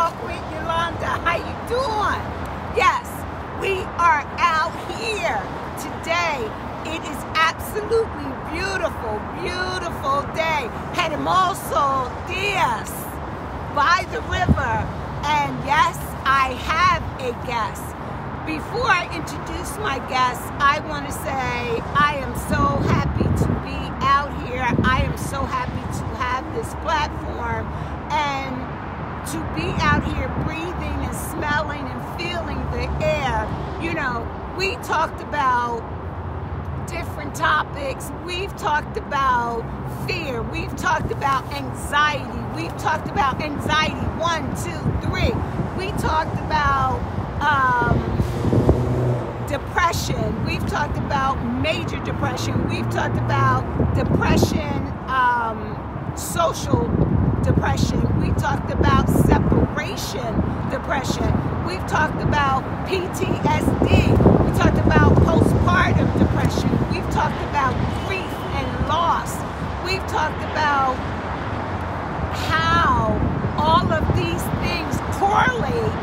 Talk with Yolanda. How you doing? Yes, we are out here today. It is absolutely beautiful, beautiful day. Hermoso días by the river. And yes, I have a guest. Before I introduce my guest, I want to say I am so happy to be out here. I am so happy to have this platform and to be out here breathing and smelling and feeling the air. You know, we talked about different topics. We've talked about fear. We've talked about anxiety. We've talked about anxiety 1, 2, 3. We talked about depression. We've talked about major depression. We've talked about depression, social depression. We talked about separation depression. We've talked about PTSD. We talked about postpartum depression. We've talked about grief and loss. We've talked about how all of these things correlate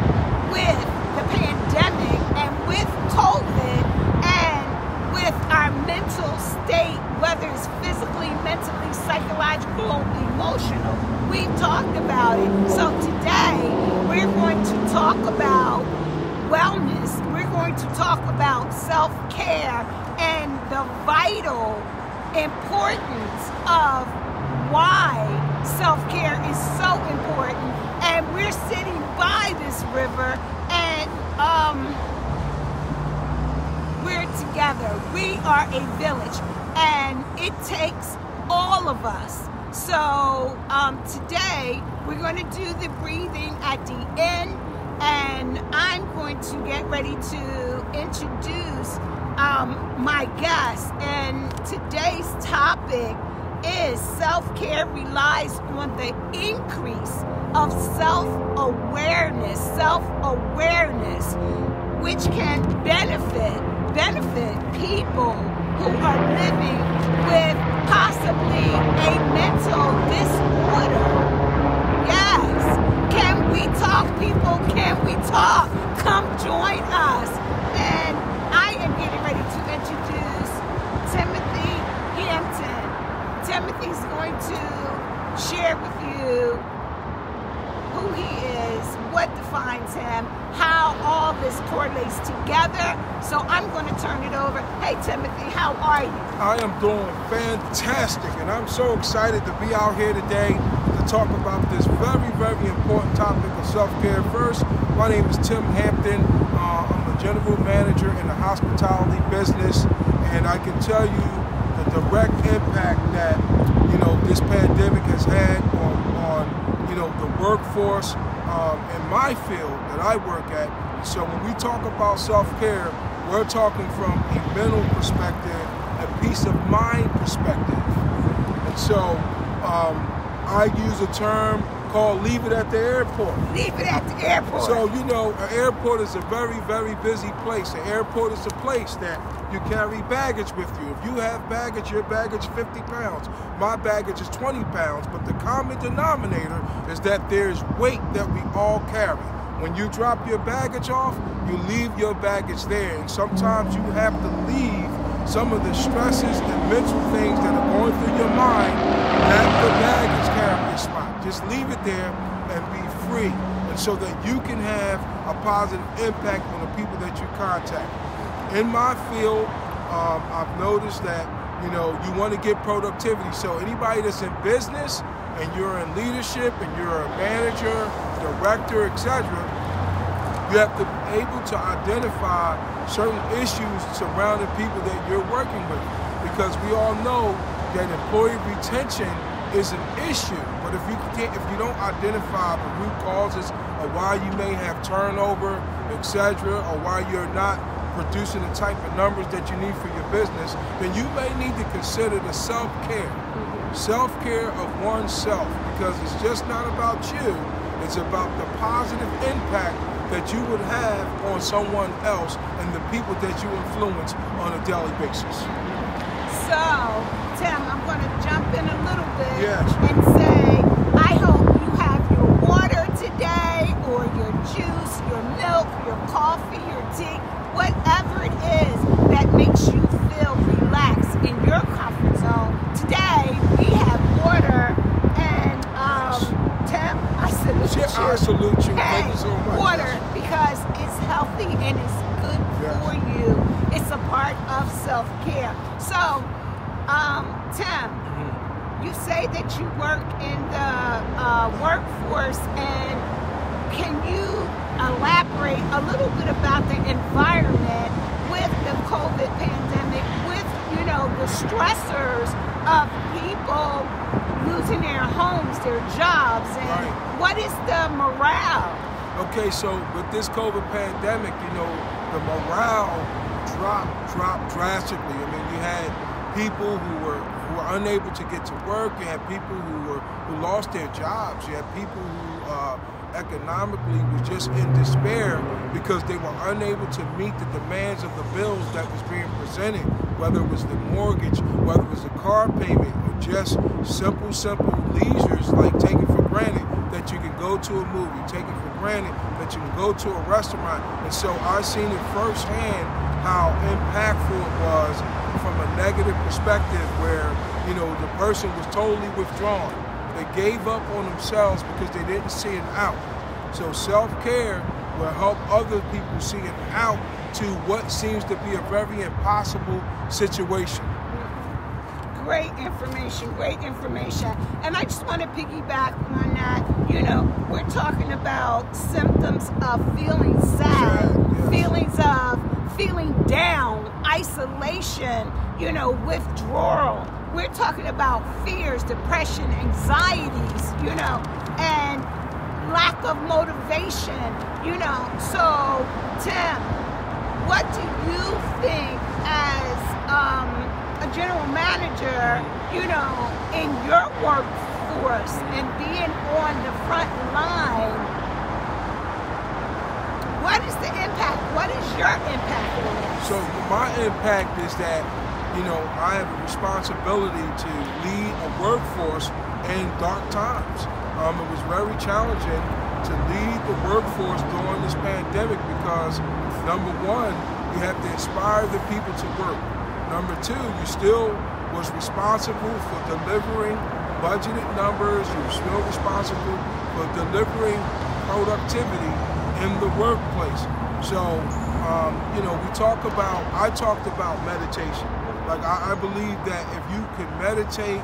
with the pandemic and with COVID and with our mental state, whether it's physically, mentally, psychological, emotional. We've talked about it. So today, we're going to talk about wellness. We're going to talk about self-care and the vital importance of why self-care is so important. And we're sitting by this river and we're together. We are a village and it takes all of us. So today we're going to do the breathing at the end, and I'm going to get ready to introduce my guest. And today's topic is self-care relies on the increase of self-awareness, which can benefit people who are living with possibly a mental disorder. Yes. Can we talk, people? Can we talk? Come join us. And I am getting ready to introduce Timothy Hampton. Timothy's going to share with you who he is, what defines him, how all this correlates together. So I'm going to turn it over. Hey, Timothy, how are you? I am doing fantastic, and I'm so excited to be out here today to talk about this very, very important topic of self-care. First, my name is Tim Hampton. I'm a general manager in the hospitality business, and I can tell you the direct impact that, you know, this pandemic has had on you know, the workforce in my field that I work at. So when we talk about self-care, we're talking from a mental perspective, a peace of mind perspective. And so I use a term called leave it at the airport. Leave it at the airport. So, you know, an airport is a very, very busy place. An airport is a place that you carry baggage with you. If you have baggage, your baggage is 50 pounds. My baggage is 20 pounds. But the common denominator is that there's weight that we all carry. When you drop your baggage off, you leave your baggage there. And sometimes you have to leave some of the stresses and mental things that are going through your mind at the baggage carrier spot. Just leave it there and be free, and so that you can have a positive impact on the people that you contact. In my field, I've noticed that, you know, you want to get productivity. So anybody that's in business and you're in leadership and you're a manager, director, etc., you have to be able to identify certain issues surrounding people that you're working with, because we all know that employee retention is an issue. But if you don't identify the root causes of why you may have turnover, etc., or why you're not producing the type of numbers that you need for your business, then you may need to consider the self-care. Self-care of oneself, because it's just not about you, it's about the positive impact that you would have on someone else and the people that you influence on a daily basis. So, Tim, I'm going to jump in a little bit Yes. and say, I hope you have your water today or I salute you. Thank you so much. Water, Yes. because it's healthy and it's good for you. It's a part of self-care. So, Tim, you say that you work in the workforce, and can you elaborate a little bit about the environment with the COVID pandemic, with, you know, the stressors of people losing their homes, their jobs, and what is the morale? Okay, so with this COVID pandemic, you know, the morale dropped drastically. I mean, you had people who were unable to get to work. You had people who lost their jobs. You had people who economically was just in despair because they were unable to meet the demands of the bills that was being presented, whether it was the mortgage, whether it was the car payment, or just simple leisures like taking for granted that you can go to a movie, taking for granted that you can go to a restaurant. And so I seen it firsthand how impactful it was from a negative perspective, where, you know, the person was totally withdrawn. They gave up on themselves because they didn't see an out. So self-care will help other people see an out to what seems to be a very impossible situation. Great information, great information. And I just want to piggyback on that. You know, we're talking about symptoms of feeling sad, feelings of feeling down, isolation, you know, withdrawal. We're talking about fears, depression, anxieties, you know, and lack of motivation, you know. So, Tim, what do you think as a general manager, you know, in your workforce and being on the front line? What is the impact? What is your impact on this? So my impact is that, you know, I have a responsibility to lead a workforce in dark times. It was very challenging to lead the workforce during this pandemic because, number one, you have to inspire the people to work. Number two, you still was responsible for delivering budgeted numbers. You were still responsible for delivering productivity in the workplace. So, you know, I talked about meditation. Like, I believe that if you can meditate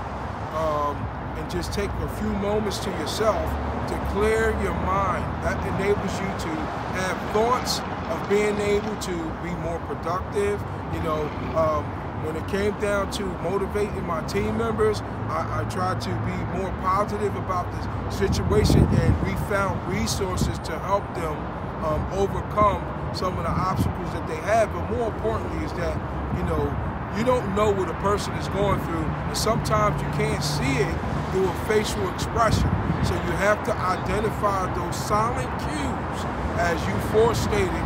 and just take a few moments to yourself to clear your mind, that enables you to have thoughts of being able to be more productive. You know, when it came down to motivating my team members, I tried to be more positive about the situation, and we found resources to help them overcome some of the obstacles that they have. But more importantly is that, you know, you don't know what a person is going through, and sometimes you can't see it through a facial expression. So you have to identify those silent cues, as you forestated,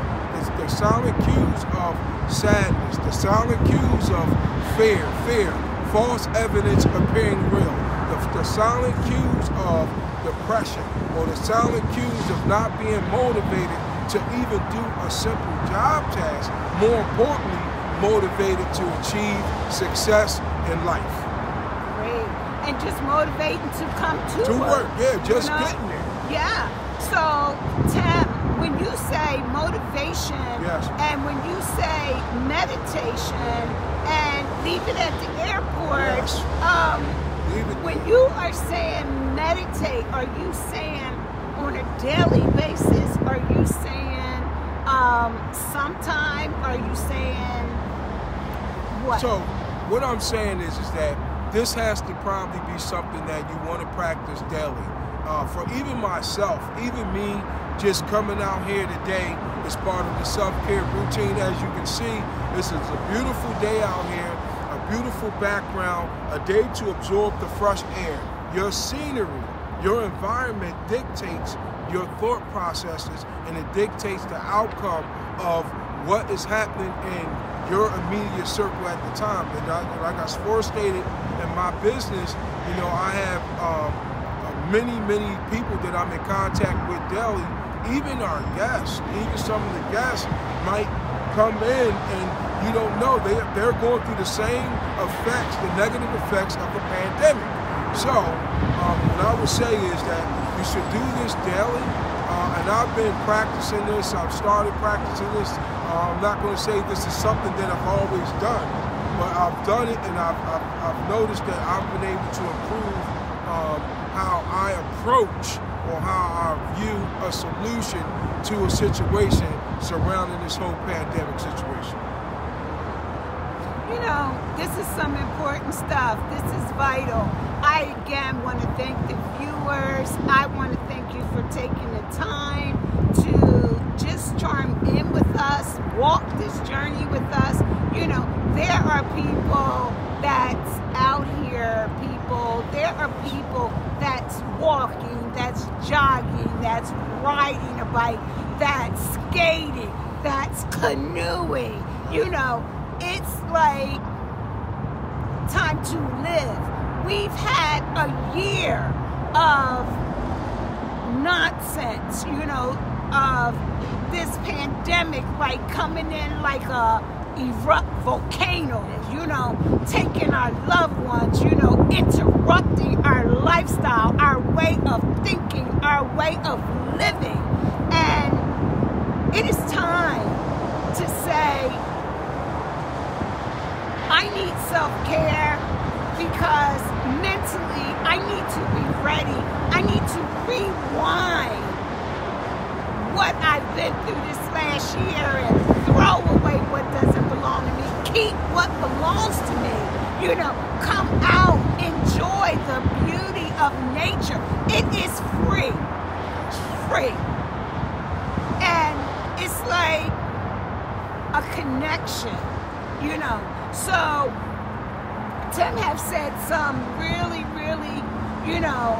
the silent cues of sadness, the silent cues of fear, false evidence appearing real, the silent cues of depression, or the silent cues of not being motivated to even do a simple job task. More importantly, motivated to achieve success in life. Great. And just motivating to come to work. Yeah, just getting there. Yeah. So, Tim, when you say motivation, and when you say meditation, and leave it at the airport, when you are saying meditate, are you saying on a daily basis? Are you saying sometime? Are you saying what? So what I'm saying is that this has to probably be something that you want to practice daily. For even myself, even me, just coming out here today is part of the self-care routine. As you can see, this is a beautiful day out here, a beautiful background, a day to absorb the fresh air. Your scenery, your environment dictates your thought processes, and it dictates the outcome of what is happening in your immediate circle at the time. And like I stated in my business, you know, I have many people that I'm in contact with daily. Even our guests, even some of the guests might come in and you don't know, they're going through the same effects, the negative effects of the pandemic. So what I would say is that you should do this daily. And I've been practicing this. I've started practicing this. I'm not going to say this is something that I've always done, but I've done it, and I've noticed that I've been able to improve how I approach or how I view a solution to a situation surrounding this whole pandemic situation. You know, this is some important stuff. This is vital. I again want to thank the viewers. I want to thank you for taking the time to just chime in with us, walk this journey with us. You know, there are people that's out here, there are people that's walking, that's jogging, that's riding a bike, that's skating, that's canoeing. You know, it's like time to live. We've had a year of nonsense, you know, of this pandemic like coming in like a erupt volcano, you know, taking our loved ones, you know, interrupting our lifestyle, our way of thinking, our way of living. And it is time to say, I need self-care because mentally I need to be ready. I need to rewind what I've been through this last year and throw away what doesn't belong to me. Keep what belongs to me. You know, come out, enjoy the beauty of nature. It is free. Free. And it's like a connection, you know. So Tim have said some really, really, you know,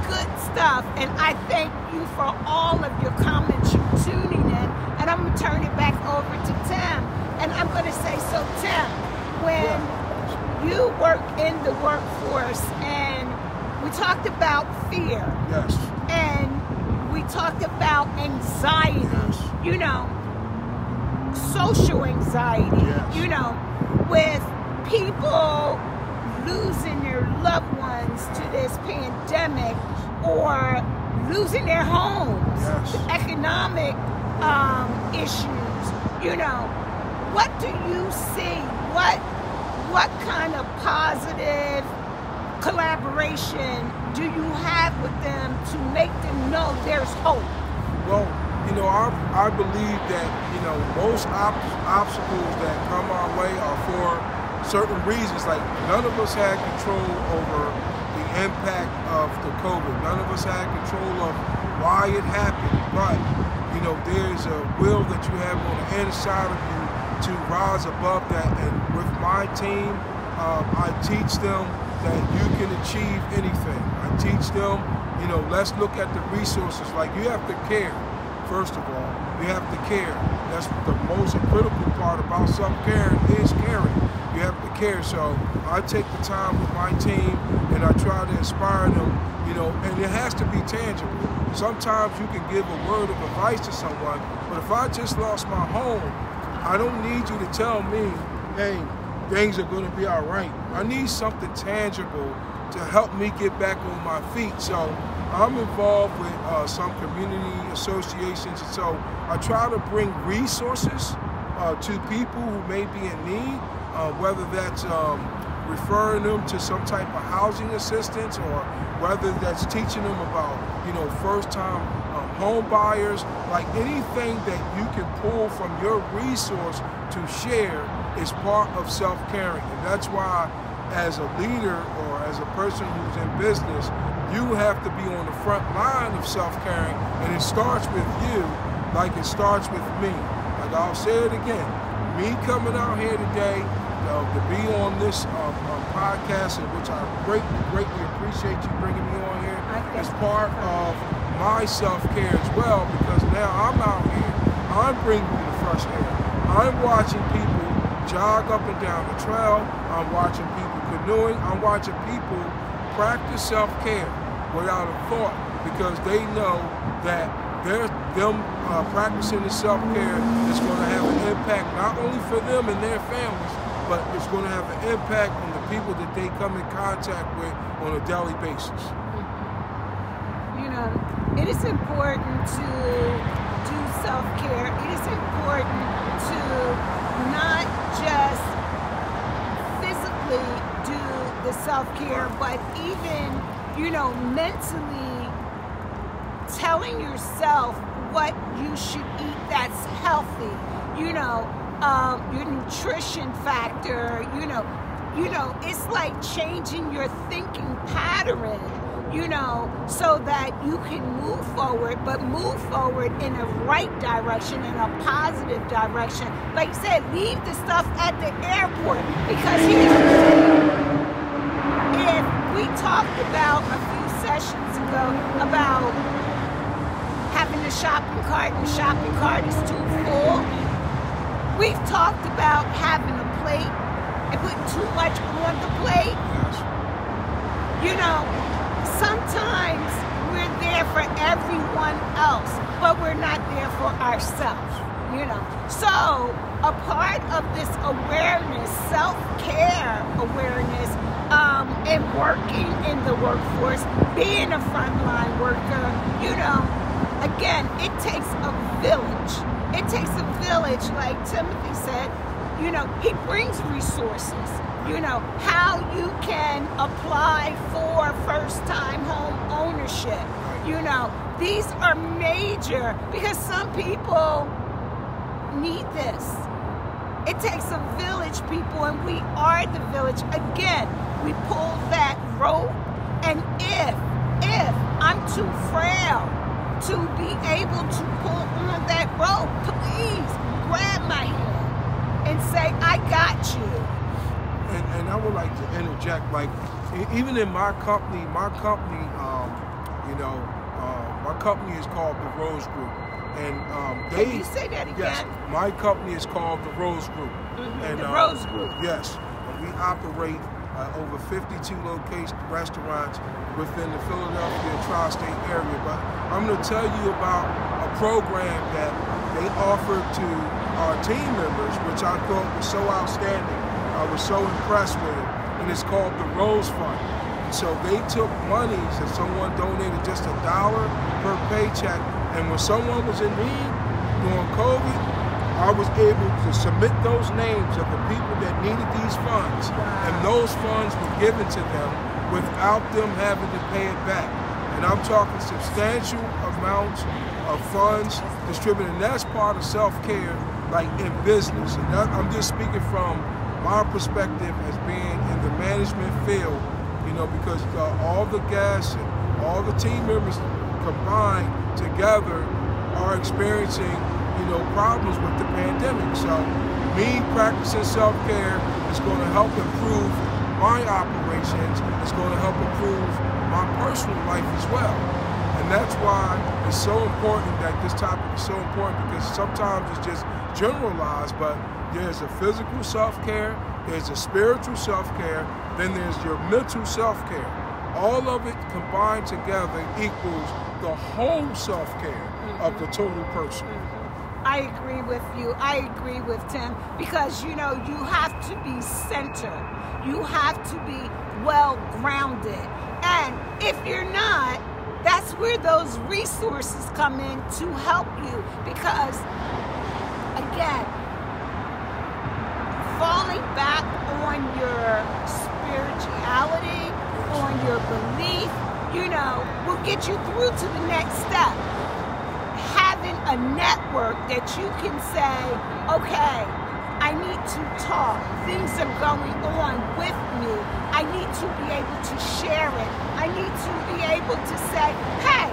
good stuff, and I thank you for all of your comments, you tuning in, and I'm going to turn it back over to Tim, and I'm going to say, so Tim, when you work in the workforce, and we talked about fear, Yes. and we talked about anxiety, Yes. you know, social anxiety, Yes. you know, with people losing their loved ones to this pandemic or losing their homes, Yes. economic issues, you know, what do you see? What kind of positive collaboration do you have with them to make them know there's hope? Well, you know, I believe that, you know, most obstacles that come our way are for certain reasons. Like, none of us had control over the impact of the COVID. None of us had control of why it happened. But, you know, there's a will that you have on the inside of you to rise above that. And with my team, I teach them that you can achieve anything. I teach them, you know, let's look at the resources. Like, you have to care. First of all, you have to care. That's the most critical part about self-care is caring. You have to care. So I take the time with my team and I try to inspire them, you know, and it has to be tangible. Sometimes you can give a word of advice to someone, but if I just lost my home, I don't need you to tell me, hey, things are going to be all right. I need something tangible to help me get back on my feet. So I'm involved with some community associations, and so I try to bring resources to people who may be in need, whether that's referring them to some type of housing assistance, or whether that's teaching them about, you know, first-time home buyers. Like, anything that you can pull from your resource to share is part of self-caring. And that's why, as a leader or as a person who's in business, you have to be on the front line of self-caring, and it starts with you like it starts with me. Like, I'll say it again, me coming out here today to be on this podcast, in which I greatly appreciate you bringing me on here, as part of my self-care as well, because now I'm out here, I'm bringing you the fresh air. I'm watching people jog up and down the trail, I'm watching people canoeing, I'm watching people practice self-care without a thought, because they know that them practicing the self-care is going to have an impact not only for them and their families, but it's going to have an impact on the people that they come in contact with on a daily basis. You know, It is important to do self-care. It is important to not just physically do the self-care, but even, you know, mentally telling yourself what you should eat that's healthy, you know, your nutrition factor, you know, it's like changing your thinking pattern, you know, so that you can move forward, but move forward in a right direction, in a positive direction. Like you said, leave the stuff at the airport, because here's the thing. If we talked about a few sessions ago about having a shopping cart and the shopping cart is too full, we've talked about having a plate and putting too much on the plate. You know, sometimes we're there for everyone else, but we're not there for ourselves, you know. So a part of this awareness, self-care awareness, and working in the workforce, being a frontline worker, you know, again, it takes a village. It takes a village, like Timothy said. You know, he brings resources. You know, how you can apply for first-time home ownership. You know, these are major, because some people need this. It takes a village, people, and we are the village. Again, we pull that rope, and if I'm too frail to be able to pull on that rope, please grab my hand and say, I got you. And I would like to interject, like, even in my company, my company is called the Rose Group. And Can you say that again? Yes, my company is called the Rose Group. Mm-hmm. And, the Rose Group. Yes, and we operate over 52 restaurants within the Philadelphia tri-state area. But I'm going to tell you about a program that they offered to our team members, which I thought was so outstanding. I was so impressed with it, and it's called the Rose Fund. And so they took monies that someone donated, just $1 per paycheck, and when someone was in need during COVID, I was able to submit those names of the people that needed these funds, and those funds were given to them without them having to pay it back. And I'm talking substantial amounts of funds distributed, and that's part of self-care, like in business. And I'm just speaking from my perspective as being in the management field, you know, because all the guests and all the team members combined together are experiencing, you know, problems with the pandemic. So me practicing self-care is going to help improve my operations. It's going to help improve my personal life as well. And that's why it's so important that this topic is so important, because sometimes it's just generalized, but there's a physical self-care, there's a spiritual self-care, then there's your mental self-care. All of it combined together equals the whole self-care of the total person. I agree with you. I agree with Tim, because, you know, you have to be centered. You have to be well-grounded. And if you're not, that's where those resources come in to help you, because, again, falling back on your spirituality, on your belief, you know, will get you through to the next step. Having a network that you can say, okay, I need to talk. Things are going on with me. I need to be able to share it. I need to be able to say, hey,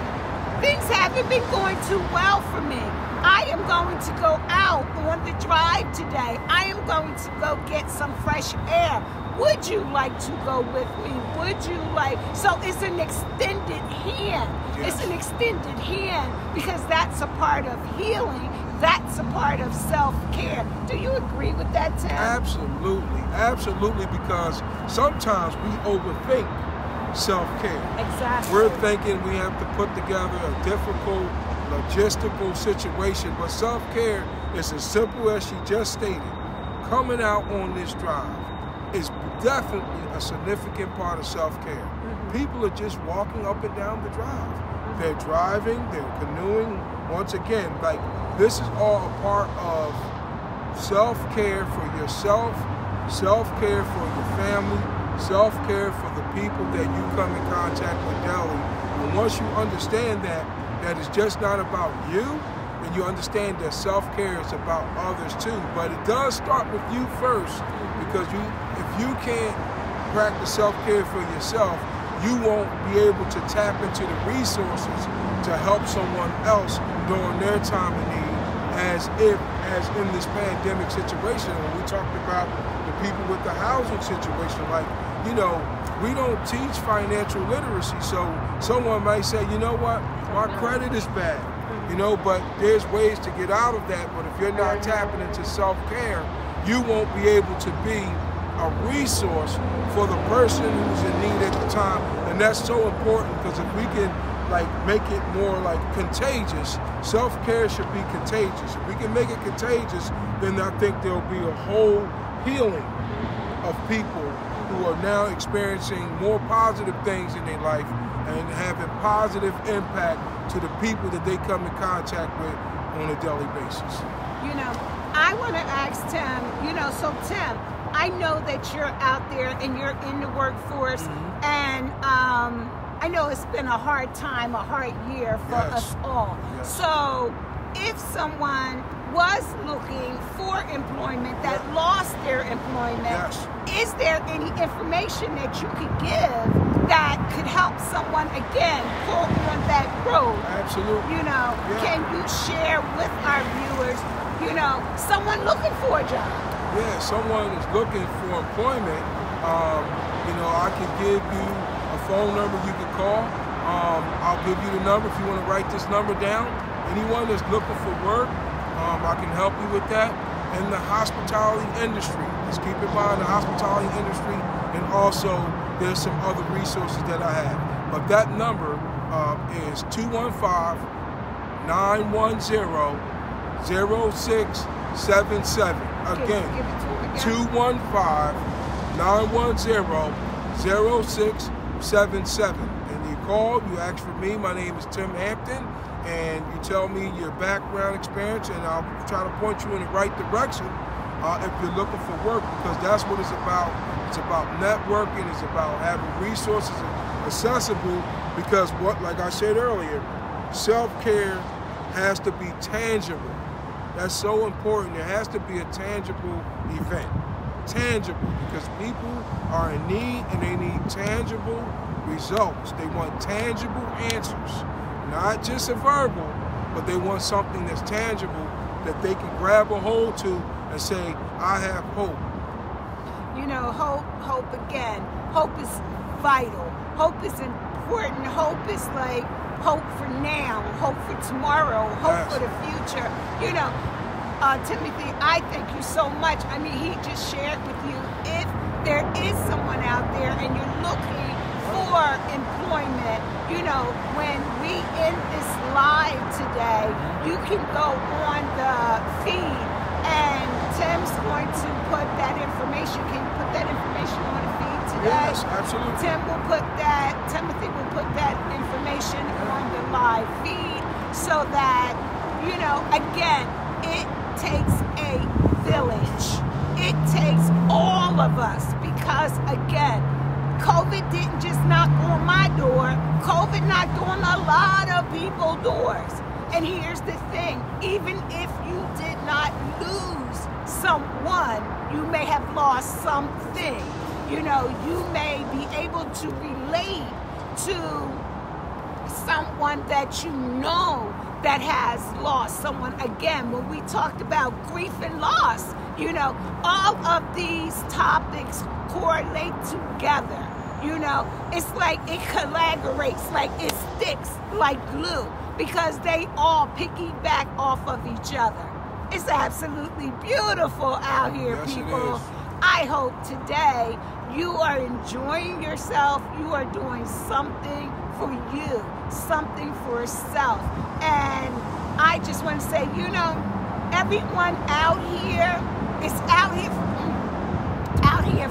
things haven't been going too well for me. I am going to go out on the drive today. I am going to go get some fresh air. Would you like to go with me? Would you like? So it's an extended hand. Yes. It's an extended hand, because that's a part of healing. That's a part of self-care. Do you agree with that, Tim? Absolutely. Absolutely, because sometimes we overthink self-care. Exactly. We're thinking we have to put together a difficult logistical situation, but self-care is as simple as she just stated. Coming out on this drive is definitely a significant part of self-care. People are just walking up and down the drive. They're driving, they're canoeing. Once again, like, this is all a part of self-care for yourself, self-care for your family, self-care for the people that you come in contact with daily. And once you understand that it's just not about you, and you understand that self-care is about others too. But it does start with you first, because if you can't practice self-care for yourself, you won't be able to tap into the resources to help someone else during their time of need, as in this pandemic situation. When we talked about the people with the housing situation, like, you know, we don't teach financial literacy. So someone might say, you know what, my credit is bad, you know, but there's ways to get out of that. But if you're not tapping into self-care, you won't be able to be a resource for the person who's in need at the time. And that's so important, because if we can, like, make it more like contagious, self-care should be contagious. If we can make it contagious, then I think there'll be a whole healing of people who are now experiencing more positive things in their life and having positive impact to the people that they come in contact with on a daily basis. You know, I want to ask Tim, you know, so Tim, I know that you're out there and you're in the workforce, and I know it's been a hard time, a hard year for us all. So if someone was looking for employment that lost their employment, is there any information that you could give that could help someone, again, pull on that road? Absolutely. You know, can you share with our viewers, you know, someone looking for a job? Yeah, someone is looking for employment. You know, I can give you a phone number you can call. I'll give you the number if you want to write this number down. Anyone that's looking for work, I can help you with that. In the hospitality industry, just keep in mind the hospitality industry, and also there's some other resources that I have. But that number is 215-910-0677. Again, 215-910-0677. And you call, you ask for me. My name is Tim Hampton. And you tell me your background experience, and I'll try to point you in the right direction if you're looking for work, because that's what it's about. It's about networking. It's about having resources accessible, because like I said earlier, self-care has to be tangible. That's so important. There has to be a tangible event. Tangible, because people are in need, and they need tangible results. They want tangible answers. Not just a verbal, but they want something that's tangible that they can grab a hold to and say, I have hope. You know, hope again. Hope is vital. Hope is important. Hope is like hope for now, hope for tomorrow, hope for the future. You know, Timothy, I thank you so much. I mean, he just shared with you, if there is someone out there and you're looking for employment, you know, when we end this live today, you can go on the feed, and Tim's going to put that information. Can you put that information on the feed today? Yes, absolutely. Timothy will put that information on the live feed, so that, you know, again, it takes a village. It takes all of us, because again, COVID didn't just knock on my door. COVID knocked on a lot of people's doors. And here's the thing, even if you did not lose someone, you may have lost something. You know, you may be able to relate to someone that you know that has lost someone. Again, when we talked about grief and loss, you know, all of these topics correlate together. You know, it's like it collaborates, like it sticks like glue, because they all piggyback off of each other. It's absolutely beautiful out here, yes, people. I hope today you are enjoying yourself. You are doing something for you, something for self. And I just want to say, you know, everyone out here is out here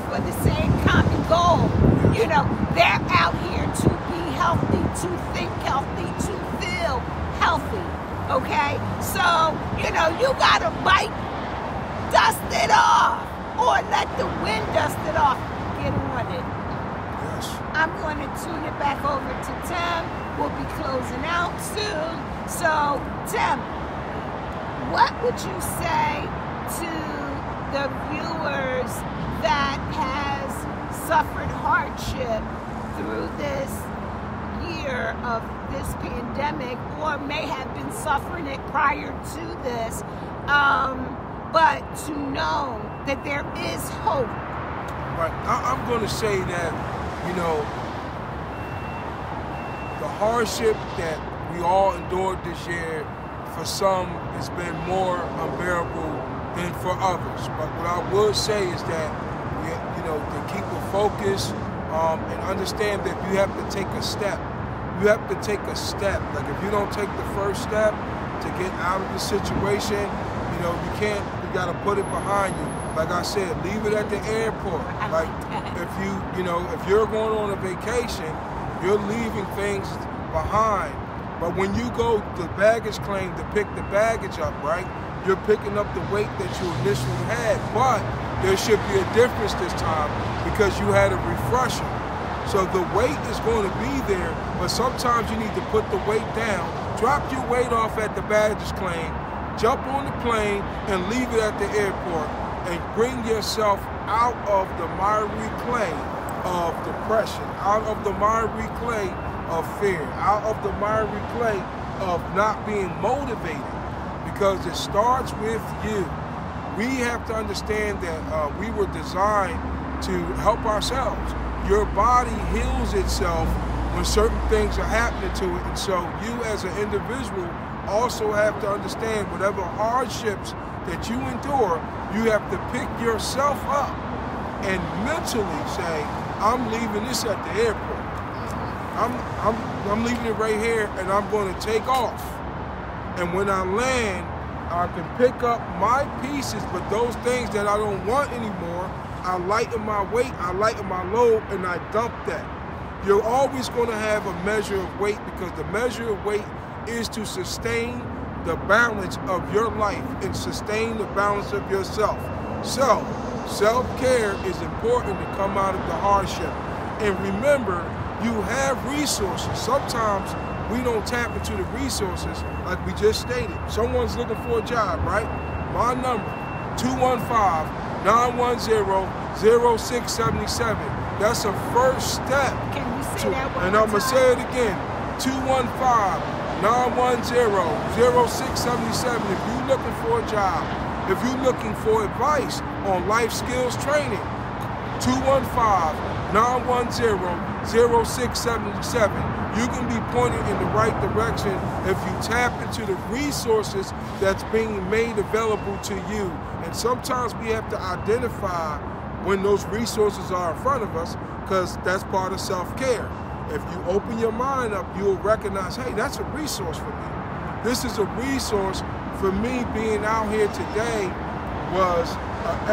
for the same common goal. You know, they're out here healthy, to think healthy, to feel healthy, okay? So, you know, you gotta bite, dust it off, or let the wind dust it off. Get on it. Yes. I'm going to tune it back over to Tim. We'll be closing out soon. So, Tim, what would you say to the viewers that has suffered hardship through this year of this pandemic, or may have been suffering it prior to this, but to know that there is hope? Right. I'm going to say that, you know, the hardship that we all endured this year, for some, has been more unbearable than for others. But what I would say is that, you know, to keep a focus and understand that you have to take a step. You have to take a step. Like, if you don't take the first step to get out of the situation, you know, you got to put it behind you. Like I said, leave it at the airport. Like, if if you're going on a vacation, you're leaving things behind. But when you go to baggage claim to pick the baggage up, right, you're picking up the weight that you initially had. But there should be a difference this time because you had a refresher. So the weight is going to be there, but sometimes you need to put the weight down, drop your weight off at the baggage claim, jump on the plane, and leave it at the airport, and bring yourself out of the miry clay of depression, out of the miry clay of fear, out of the miry clay of not being motivated, because it starts with you. We have to understand that we were designed to help ourselves. Your body heals itself when certain things are happening to it, and so you as an individual also have to understand whatever hardships that you endure, you have to pick yourself up and mentally say, I'm leaving this at the airport. I'm leaving it right here, and I'm going to take off. And when I land, I can pick up my pieces, but those things that I don't want anymore, I lighten my weight, I lighten my load, and I dump that. You're always going to have a measure of weight, because the measure of weight is to sustain the balance of your life and sustain the balance of yourself. So, self-care is important to come out of the hardship. And remember, you have resources. Sometimes we don't tap into the resources like we just stated. Someone's looking for a job, right? My number, 215-910-0677. That's a first step. Can you say that one And more I'm going to say it again, 215-910-0677. If you're looking for a job, if you're looking for advice on life skills training, 215-910-0677. You can be pointed in the right direction if you tap into the resources that's being made available to you. And sometimes we have to identify when those resources are in front of us, because that's part of self-care. If you open your mind up, you'll recognize, hey, that's a resource for me. This is a resource for me. Being out here today was an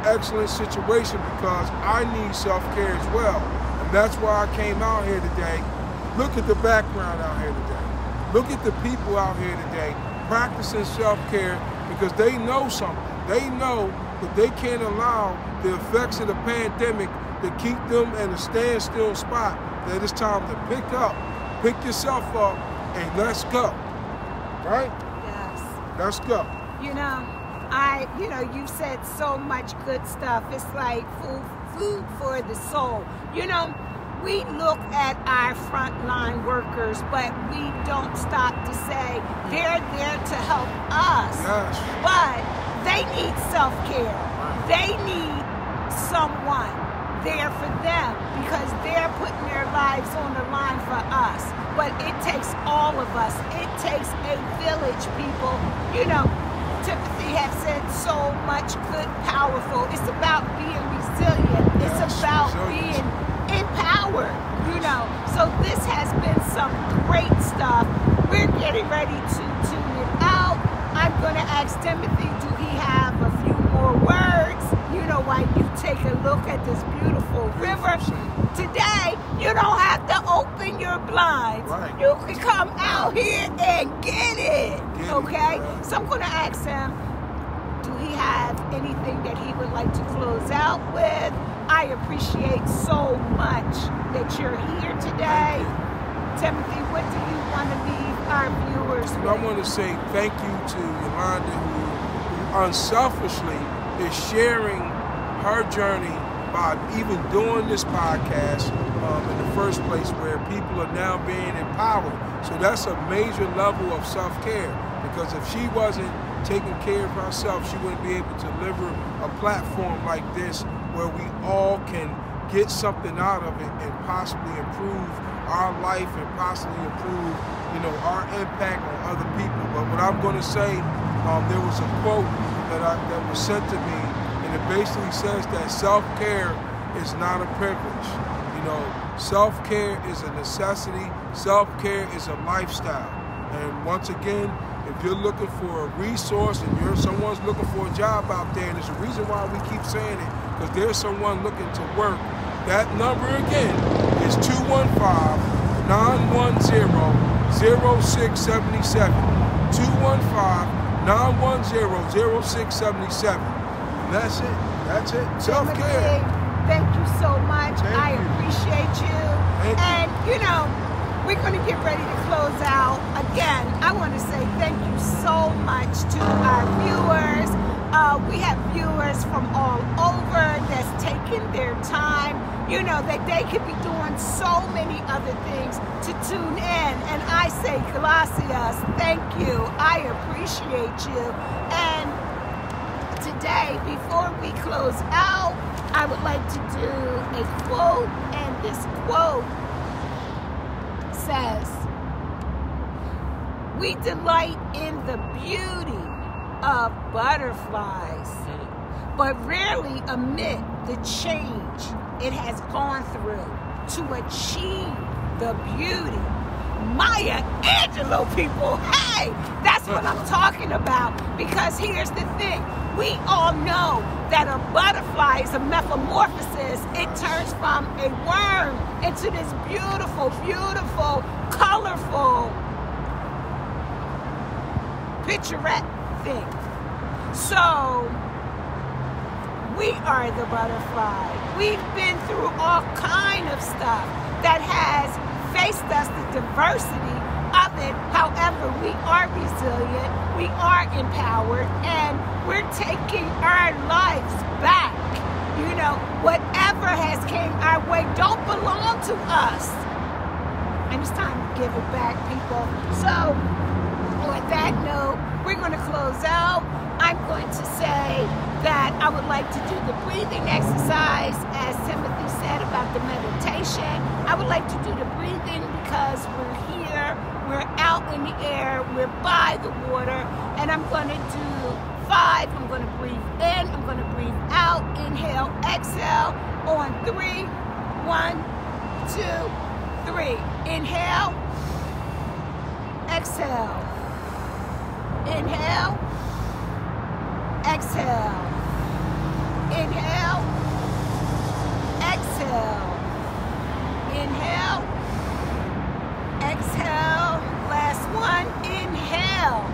excellent situation, because I need self-care as well. And that's why I came out here today. Look at the background out here today. Look at the people out here today practicing self-care, because they know something. They know that they can't allow the effects of the pandemic to keep them in a standstill spot, that it's time to pick yourself up, and let's go. Right? Yes. Let's go. You've said so much good stuff. It's like food for the soul. We look at our frontline workers, but we don't stop to say they're there to help us. Yes. But they need self-care. They need someone there for them, because they're putting their lives on the line for us. But it takes all of us. It takes a village, people. Timothy has said so much good, powerful. It's about being resilient. It's about being empowered, So this has been some great stuff. We're getting ready to tune it out. I'm going to ask Timothy, do he have a few more words? While you take a look at this beautiful river. Today, you don't have to open your blinds. Right. You can come out here and get it. Okay? So I'm going to ask him, do he have anything that he would like to close out with? I appreciate so much that you're here today. Timothy, what do you want to leave our viewers with? I want to say thank you to Yolanda, who unselfishly is sharing her journey by even doing this podcast in the first place, where people are now being empowered. So that's a major level of self-care, because if she wasn't taking care of herself, she wouldn't be able to deliver a platform like this where we all can get something out of it and possibly improve our life and possibly improve, our impact on other people. But what I'm going to say, there was a quote that was sent to me, and it basically says that self-care is not a privilege. Self-care is a necessity. Self-care is a lifestyle. And once again, if you're looking for a resource and someone's looking for a job out there, and there's a reason why we keep saying it, because there's someone looking to work. That number again is 215-910-0677. 215-910-0677. And that's it. That's it. Self-care. Thank you so much. I appreciate you. And, we're going to get ready to close out. Again, I want to say thank you so much to our viewers. We have viewers from all over that's taking their time, that they could be doing so many other things to tune in. And I say, gracias, thank you. I appreciate you. And today, before we close out, I would like to do a quote, and this quote says, "We delight in the beauty of butterflies, but rarely admit the change it has gone through to achieve the beauty." Maya Angelou, people, hey, that's what I'm talking about. Because here's the thing. We all know that a butterfly is a metamorphosis. It turns from a worm into this beautiful, beautiful, colorful, picturesque thing. So, we are the butterfly. We've been through all kind of stuff that has faced us, the diversity of it. However, we are resilient, we are empowered, and we're taking our lives back. Whatever has came our way don't belong to us. And it's time to give it back, people. So, on that note, we're going to close out. I'm going to say that I would like to do the breathing exercise, as Timothy said about the meditation. I would like to do the breathing because we're here, we're out in the air, we're by the water, and I'm going to do 5. I'm going to breathe in, I'm going to breathe out, inhale, exhale, on 3, 1, 2, 3. Inhale, exhale, inhale, exhale, inhale, exhale, inhale, exhale, last one, inhale,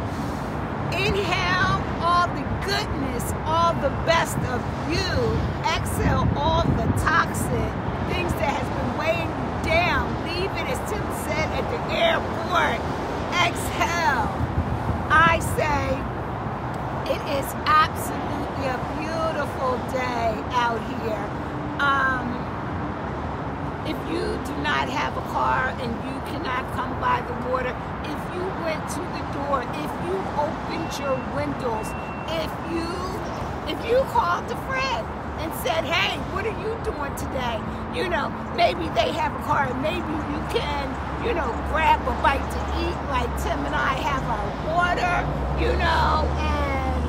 inhale all the goodness, all the best of you, exhale all the toxic things that has been weighing you down, leave it, as Tim said, at the airport, exhale. I say, it is absolutely a beautiful day out here. If you do not have a car and you cannot come by the water, if you went to the door, if you opened your windows, if you called a friend and said, hey, what are you doing today? Maybe they have a car and maybe you can, grab a bite to eat like Tim and I have our water, and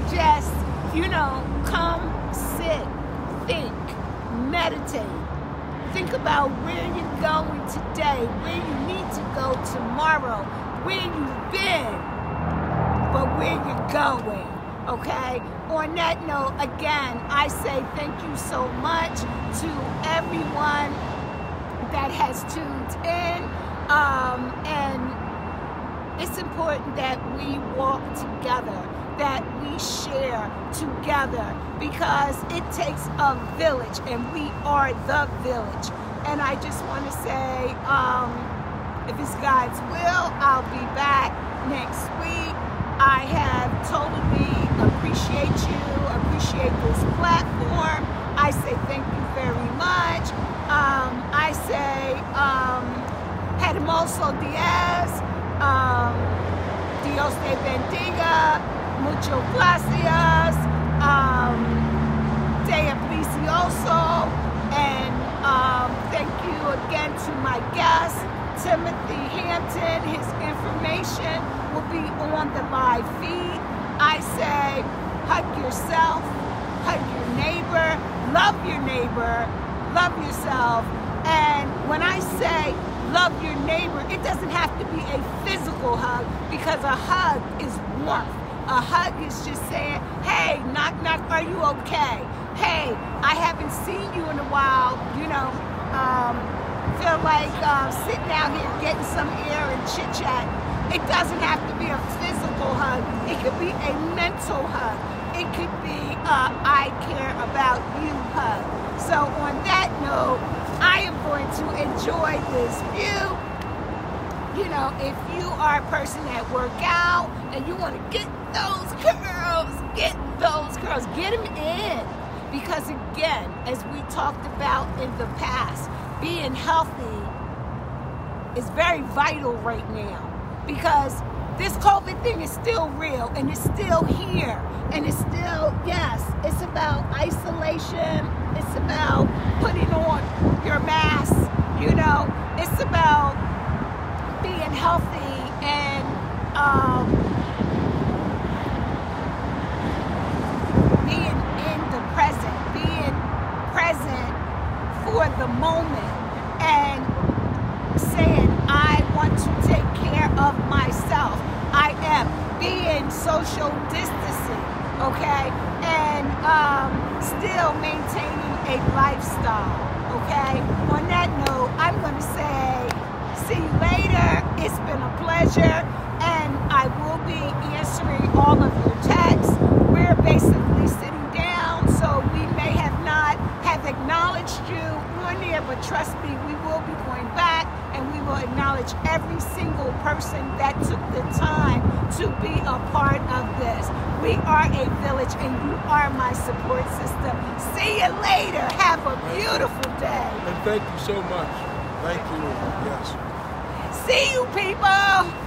just, come, sit, think, meditate. Think about where you're going today, where you need to go tomorrow, where you've been, but where you're going. Okay? On that note, again, I say thank you so much to everyone that has tuned in. And it's important that we walk together, that we share together, because it takes a village, and we are the village. And I just want to say, if it's God's will, I'll be back next week. I have totally appreciate this platform. I say thank you very much. I say, hermoso días, Dios te bendiga, muchas gracias, Dea precioso, and thank you again to my guest, Timothy Hampton. His information will be on the live feed. I say, hug yourself, hug your neighbor, love yourself. And when I say love your neighbor, it doesn't have to be a physical hug, because a hug is warmth. A hug is just saying, hey, knock, knock, are you okay? Hey, I haven't seen you in a while, you know, feel like sitting out here getting some air and chit-chat. It doesn't have to be a physical hug. It could be a mental hug. It could be I care about you hug. So on that note, I am going to enjoy this view. You know, if you are a person that work out and you want to get those curls, get them in. Because again, as we talked about in the past, being healthy is very vital right now, because this COVID thing is still real, and it's still here, and it's still, yes, it's about isolation, it's about putting on your mask, you know, it's about being healthy and being in the present, being present for the moment, and saying, I want to take care of myself. I am being social distancing, okay, and still maintaining a lifestyle, okay. On that note, I'm going to say, see you later. It's been a pleasure, and I will be answering all of your texts. We're basically sitting down, so we may have not have acknowledged you on there, but trust me, we will be going back, and we will acknowledge every single person that took the time to be a part of this. We are a village, and you are my support system. See you later. Have a beautiful day. And thank you so much. Thank you. Yes. See you, people.